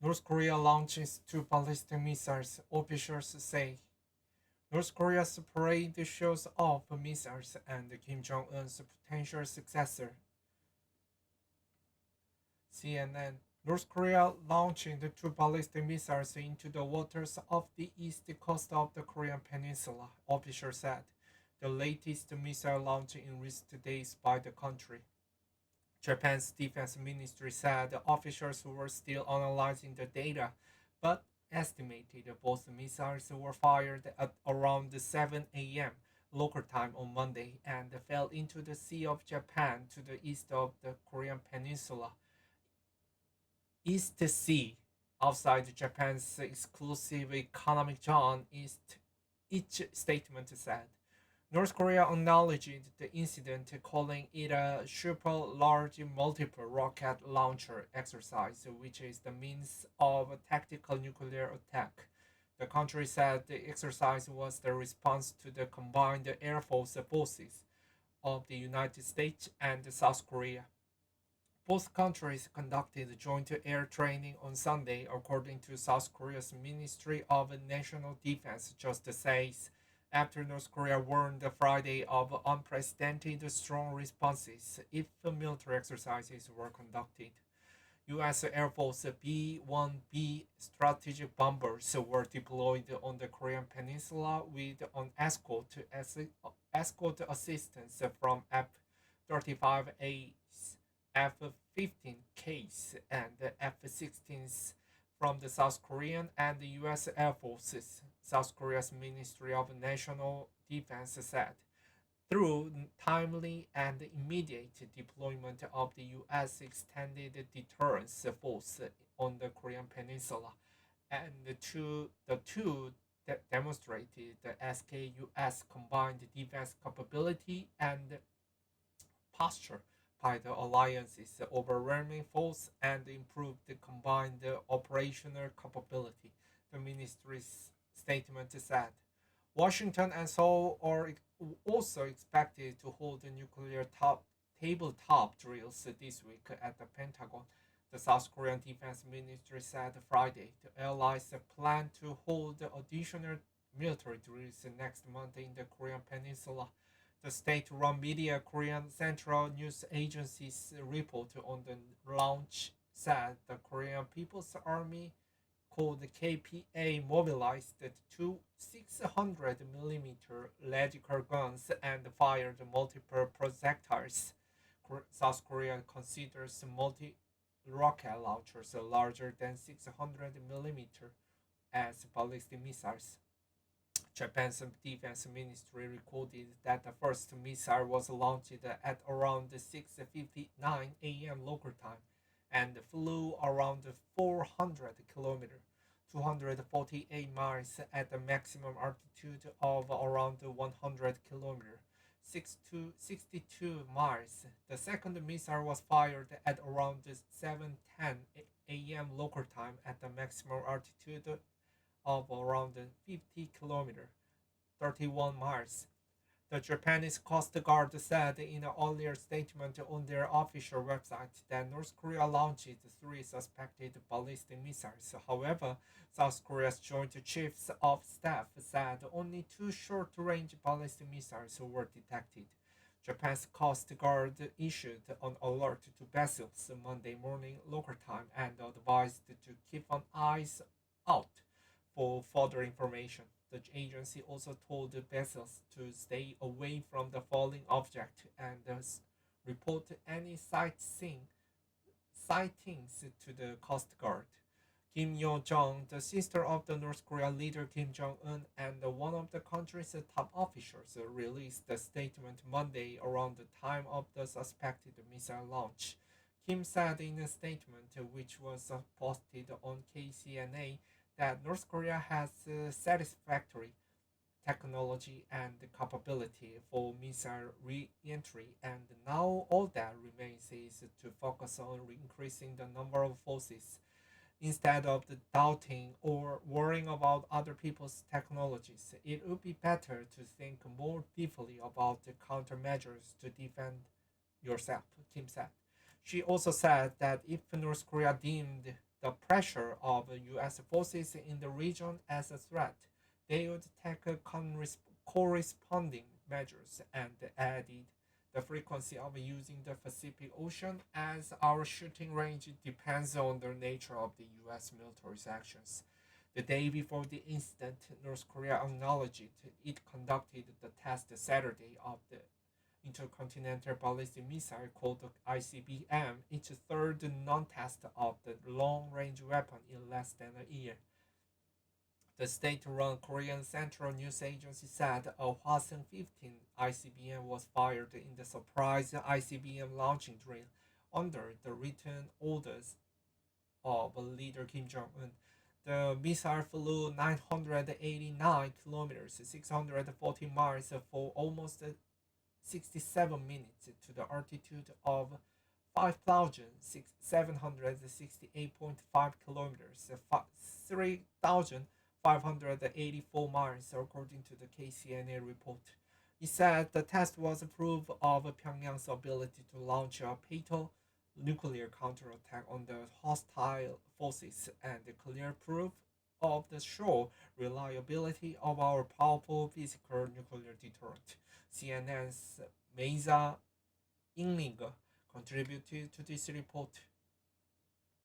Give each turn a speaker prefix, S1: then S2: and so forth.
S1: North Korea launches two ballistic missiles, officials say. North Korea's parade shows off missiles and Kim Jong Un's potential successor. CNN. North Korea launching the two ballistic missiles into the waters of the east coast of the Korean Peninsula, officials said, the latest missile launch in recent days by the country. Japan's defense ministry said the officials were still analyzing the data, but estimated both missiles were fired at around 7 a.m. local time on Monday and fell into the Sea of Japan to the east of the Korean Peninsula. East Sea, outside Japan's exclusive economic zone, each statement said. North Korea acknowledged the incident, calling it a super large multiple rocket launcher exercise, which is the means of a tactical nuclear attack. The country said the exercise was the response to the combined air force forces of the United States and South Korea. Both countries conducted joint air training on Sunday, according to South Korea's Ministry of National Defense just says, after North Korea warned Friday of unprecedented strong responses if military exercises were conducted. U.S. Air Force B-1B strategic bombers were deployed on the Korean Peninsula with an escort assistance from F-35As, F-15Ks, and F-16s from the South Korean and the U.S. Air Forces, South Korea's Ministry of National Defense said. Through timely and immediate deployment of the U.S. Extended Deterrence Force on the Korean Peninsula, and the two demonstrated the SKUS combined defense capability and posture by the alliance's overwhelming force and improved the combined operational capability, the ministry's statement said. Washington and Seoul are also expected to hold nuclear tabletop drills this week at the Pentagon. The South Korean Defense Ministry said Friday the allies plan to hold additional military drills next month in the Korean Peninsula. The state-run media Korean Central News Agency's report on the launch said the Korean People's Army, called KPA, mobilized two 600 millimeter logical guns and fired multiple projectiles. South Korea considers multi rocket launchers larger than 600 millimeter as ballistic missiles. Japan's defense ministry recorded that the first missile was launched at around 6:59 a.m. local time and flew around 400 kilometers, 248 miles at a maximum altitude of around 100 kilometers, 6 to 62 miles. The second missile was fired at around 7:10 a.m. local time at a maximum altitude of around 50 kilometers, 31 miles. The Japanese Coast Guard said in an earlier statement on their official website that North Korea launched three suspected ballistic missiles. However, South Korea's Joint Chiefs of Staff said only two short-range ballistic missiles were detected. Japan's Coast Guard issued an alert to vessels Monday morning local time and advised to keep an eyes out for further information. The agency also told the vessels to stay away from the falling object and report any sightings to the Coast Guard. Kim Yoonjung, the sister of the North Korean leader Kim Jong Un and one of the country's top officials, released a statement Monday around the time of the suspected missile launch. Kim said in a statement, which was posted on KCNA, that North Korea has satisfactory technology and capability for missile re-entry, and now all that remains is to focus on increasing the number of forces instead of the doubting or worrying about other people's technologies. It would be better to think more deeply about the countermeasures to defend yourself, Kim said. She also said that if North Korea deemed the pressure of U.S. forces in the region as a threat, they would take corresponding measures and added the frequency of using the Pacific Ocean as our shooting range depends on the nature of the U.S. military's actions. The day before the incident, North Korea acknowledged it conducted the test Saturday of the intercontinental ballistic missile called the ICBM, its third non-test of the long-range weapon in less than a year. The state-run Korean Central News Agency said a Hwasong 15 ICBM was fired in the surprise ICBM launching drill under the written orders of leader Kim Jong-un. The missile flew 989 kilometers, 640 miles for almost 67 minutes to the altitude of 5,768.5 kilometers, 3,584 miles, according to the KCNA report. He said the test was proof of Pyongyang's ability to launch a fatal nuclear counterattack on the hostile forces and clear proof of the sure reliability of our powerful physical nuclear deterrent. CNN's Meiza Ingling contributed to this report.